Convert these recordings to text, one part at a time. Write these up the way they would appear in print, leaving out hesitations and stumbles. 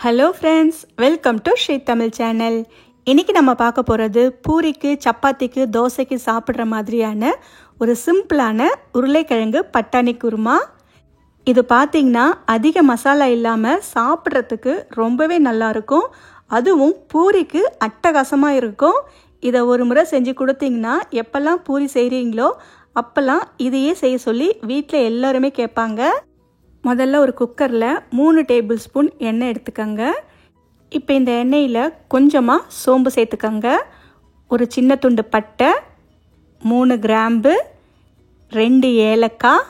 Hello friends, welcome to Sri Tamil channel. இன்றைக்கி நம்ம பார்க்க போகிறது பூரிக்கு, சப்பாத்திக்கு, தோசைக்கு சாப்பிட்ற மாதிரியான ஒரு சிம்பிளான உருளைக்கிழங்கு பட்டாணி குருமா. இது பார்த்திங்கன்னா அதிக மசாலா இல்லாமல் சாப்பிட்றதுக்கு ரொம்பவே நல்லாயிருக்கும். அதுவும் பூரிக்கு அட்டகாசமாக இருக்கும். இதை ஒரு முறை செஞ்சு கொடுத்தீங்கன்னா எப்போல்லாம் பூரி செய்கிறீங்களோ அப்போல்லாம் இதையே செய்ய சொல்லி வீட்டில் எல்லோருமே கேட்பாங்க. முதல்ல ஒரு குக்கரில் 3 டேபிள் ஸ்பூன் எண்ணெய் எடுத்துக்கோங்க. இப்போ இந்த எண்ணெயில் கொஞ்சமாக சோம்பு சேர்த்துக்கோங்க. ஒரு சின்ன துண்டு பட்டை, 3 கிராம்பு, 2 ஏலக்காய்,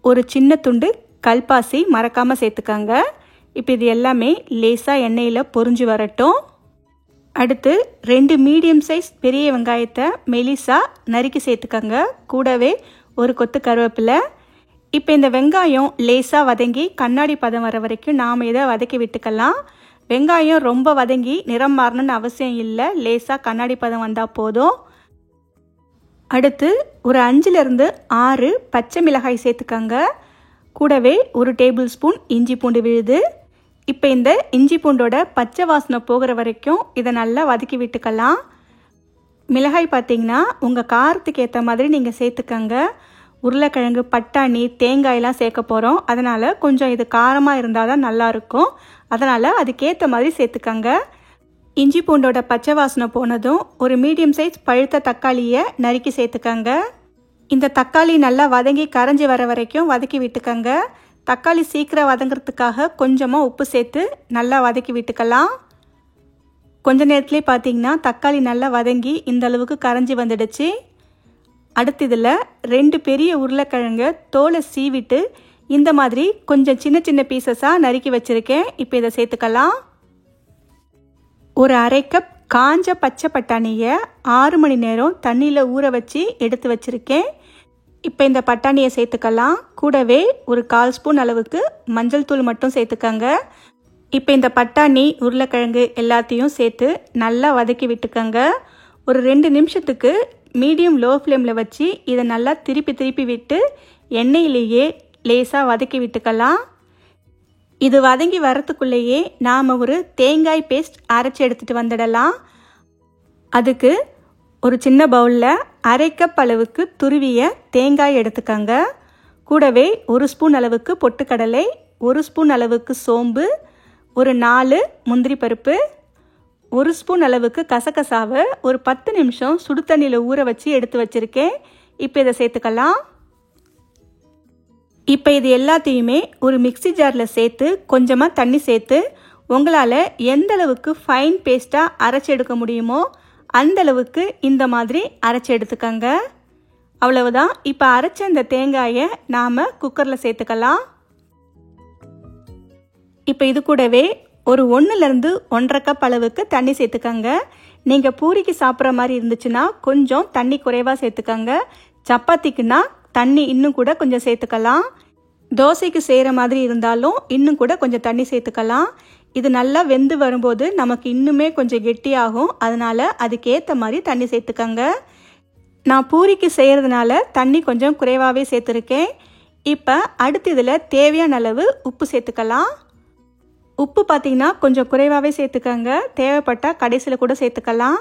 ஒரு சின்ன துண்டு கல்பாசி மறக்காமல் சேர்த்துக்கோங்க. இப்போ இது எல்லாமே லேசாக எண்ணெயில் பொரிஞ்சு வரட்டும். அடுத்து 2 மீடியம் சைஸ் பெரிய வெங்காயத்தை மெலிசாக நறுக்கி சேர்த்துக்கோங்க. கூடவே ஒரு கொத்து கருவேப்பிலை. இப்போ இந்த வெங்காயம் லேசாக வதங்கி கண்ணாடி பதம் வர வரைக்கும் நாம் இதை வதக்கி விட்டுக்கலாம். வெங்காயம் ரொம்ப வதங்கி நிறம் மாறணும்னு அவசியம் இல்லை, லேசாக கண்ணாடி பதம் வந்தால் போதும். அடுத்து ஒரு 5லேருந்து 6 பச்சை மிளகாய் சேர்த்துக்கோங்க. கூடவே ஒரு டேபிள் ஸ்பூன் இஞ்சி பூண்டு விழுது. இப்போ இந்த இஞ்சி பூண்டோட பச்சை வாசனை போகிற வரைக்கும் இதை நல்லா வதக்கி விட்டுக்கலாம். மிளகாய் பார்த்திங்கன்னா உங்கள் காரத்துக்கு ஏற்ற மாதிரி நீங்கள் சேர்த்துக்கோங்க. உருளைக்கிழங்கு, பட்டாணி, தேங்காயெல்லாம் சேர்க்க போகிறோம். அதனால் கொஞ்சம் இது காரமாக இருந்தால் தான் நல்லாயிருக்கும். அதனால் அதுக்கேற்ற மாதிரி சேர்த்துக்கோங்க. இஞ்சி பூண்டோட பச்சை வாசனை போனதும் ஒரு மீடியம் சைஸ் பழுத்த தக்காளியை நறுக்கி சேர்த்துக்கோங்க. இந்த தக்காளி நல்லா வதங்கி கரைஞ்சி வர வரைக்கும் வதக்கி விட்டுக்கோங்க. தக்காளி சீக்கிரம் வதங்கிறதுக்காக கொஞ்சமாக உப்பு சேர்த்து நல்லா வதக்கி விட்டுக்கலாம். கொஞ்ச நேரத்துலேயே பார்த்தீங்கன்னா தக்காளி நல்லா வதங்கி இந்த அளவுக்கு கரைஞ்சி வந்துடுச்சு. அடுத்து இதில் 2 பெரிய உருளைக்கிழங்கு தோலை சீவிட்டு இந்த மாதிரி கொஞ்சம் சின்ன சின்ன பீசஸாக நறுக்கி வச்சுருக்கேன். இப்போ இதை சேர்த்துக்கலாம். ஒரு 1/2 கப் காஞ்ச பச்சை பட்டாணியை 6 மணி நேரம் தண்ணியில் ஊற வச்சு எடுத்து வச்சுருக்கேன். இப்போ இந்த பட்டாணியை சேர்த்துக்கலாம். கூடவே ஒரு 1/4 ஸ்பூன் அளவுக்கு மஞ்சள் தூள் மட்டும் சேர்த்துக்கோங்க. இப்போ இந்த பட்டாணி, உருளைக்கிழங்கு எல்லாத்தையும் சேர்த்து நல்லா வதக்கி விட்டுக்கோங்க. ஒரு 2 நிமிஷத்துக்கு மீடியம் லோ ஃப்ளேமில் வச்சு இதை நல்லா திருப்பி விட்டு எண்ணெயிலேயே லேசாக வதக்கி விட்டுக்கலாம். இது வதங்கி வரத்துக்குள்ளேயே நாம் ஒரு தேங்காய் பேஸ்ட் அரைச்சி எடுத்துகிட்டு வந்துடலாம். அதுக்கு ஒரு சின்ன பவுலில் 1/2 கப் அளவுக்கு துருவிய தேங்காய் எடுத்துக்கோங்க. கூடவே 1 ஸ்பூன் அளவுக்கு பொட்டுக்கடலை, 1 ஸ்பூன் அளவுக்கு சோம்பு, ஒரு 4 முந்திரி பருப்பு, 1 ஸ்பூன் அளவுக்கு கசகசாவை ஒரு 10 நிமிஷம் சுடு தண்ணியில் ஊற வச்சு எடுத்து வச்சுருக்கேன். இப்போ இதை சேர்த்துக்கலாம். இப்போ இது எல்லாத்தையுமே ஒரு மிக்சி ஜாரில் சேர்த்து கொஞ்சமாக தண்ணி சேர்த்து உங்களால் எந்த அளவுக்கு ஃபைன் பேஸ்ட்டாக அரைச்சி எடுக்க முடியுமோ அந்த அளவுக்கு இந்த மாதிரி அரைச்சி எடுத்துக்கோங்க. அவ்வளவுதான். இப்போ அரைச்ச இந்த தேங்காயை நாம் குக்கரில் சேர்த்துக்கலாம். இப்போ இது கூடவே ஒரு 1லேருந்து 1/2 கப் அளவுக்கு தண்ணி சேர்த்துக்கோங்க. நீங்கள் பூரிக்கு சாப்பிட்ற மாதிரி இருந்துச்சுன்னா கொஞ்சம் தண்ணி குறைவாக சேர்த்துக்கோங்க. சப்பாத்திக்குன்னா தண்ணி இன்னும் கூட கொஞ்சம் சேர்த்துக்கலாம். தோசைக்கு செய்கிற மாதிரி இருந்தாலும் இன்னும் கூட கொஞ்சம் தண்ணி சேர்த்துக்கலாம். இது நல்லா வெந்து வரும்போது நமக்கு இன்னுமே கொஞ்சம் கெட்டியாகும். அதனால் அதுக்கேற்ற மாதிரி தண்ணி சேர்த்துக்கோங்க. நான் பூரிக்கு செய்கிறதுனால தண்ணி கொஞ்சம் குறைவாகவே சேர்த்துருக்கேன். இப்போ அடுத்து இதில் தேவையான அளவு உப்பு சேர்த்துக்கலாம். உப்பு பார்த்திங்கன்னா கொஞ்சம் குறைவாகவே சேர்த்துக்கோங்க. தேவைப்பட்டால் கடைசியில் கூட சேர்த்துக்கலாம்.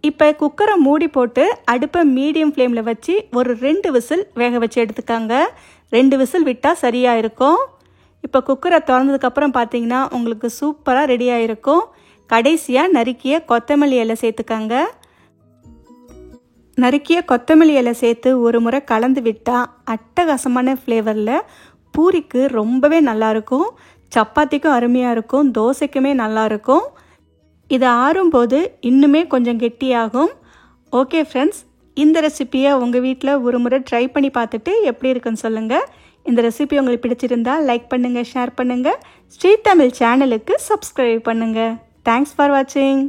இப்போ குக்கரை மூடி போட்டு அடுப்பை மீடியம் ஃப்ளேமில் வச்சு ஒரு 2 விசில் வேக வச்சு எடுத்துக்கோங்க. 2 விசில் விட்டால் சரியாக இருக்கும். இப்போ குக்கரை திறந்ததுக்கப்புறம் பார்த்திங்கன்னா உங்களுக்கு சூப்பராக ரெடியாக இருக்கும். கடைசியாக நறுக்கிய கொத்தமல்லி இலை சேர்த்துக்கோங்க. நறுக்கிய கொத்தமல்லி இலை சேர்த்து ஒரு முறை கலந்து விட்டால் அட்டகாசமான ஃப்ளேவரில் பூரிக்கு ரொம்பவே நல்லாயிருக்கும். சப்பாத்திக்கும் அருமையாக இருக்கும், தோசைக்குமே நல்லாயிருக்கும். இது ஆறும்போது இன்னுமே கொஞ்சம் கெட்டியாகும். ஓகே ஃப்ரெண்ட்ஸ், இந்த ரெசிப்பியை உங்கள் வீட்டில் ஒரு முறை ட்ரை பண்ணி பார்த்துட்டு எப்படி இருக்குன்னு சொல்லுங்கள். இந்த ரெசிபி உங்களுக்கு பிடிச்சிருந்தால் லைக் பண்ணுங்கள், ஷேர் பண்ணுங்கள். ஸ்ரீ தமிழ் சேனலுக்கு சப்ஸ்கிரைப் பண்ணுங்கள். தேங்க்ஸ் ஃபார் வாட்சிங்.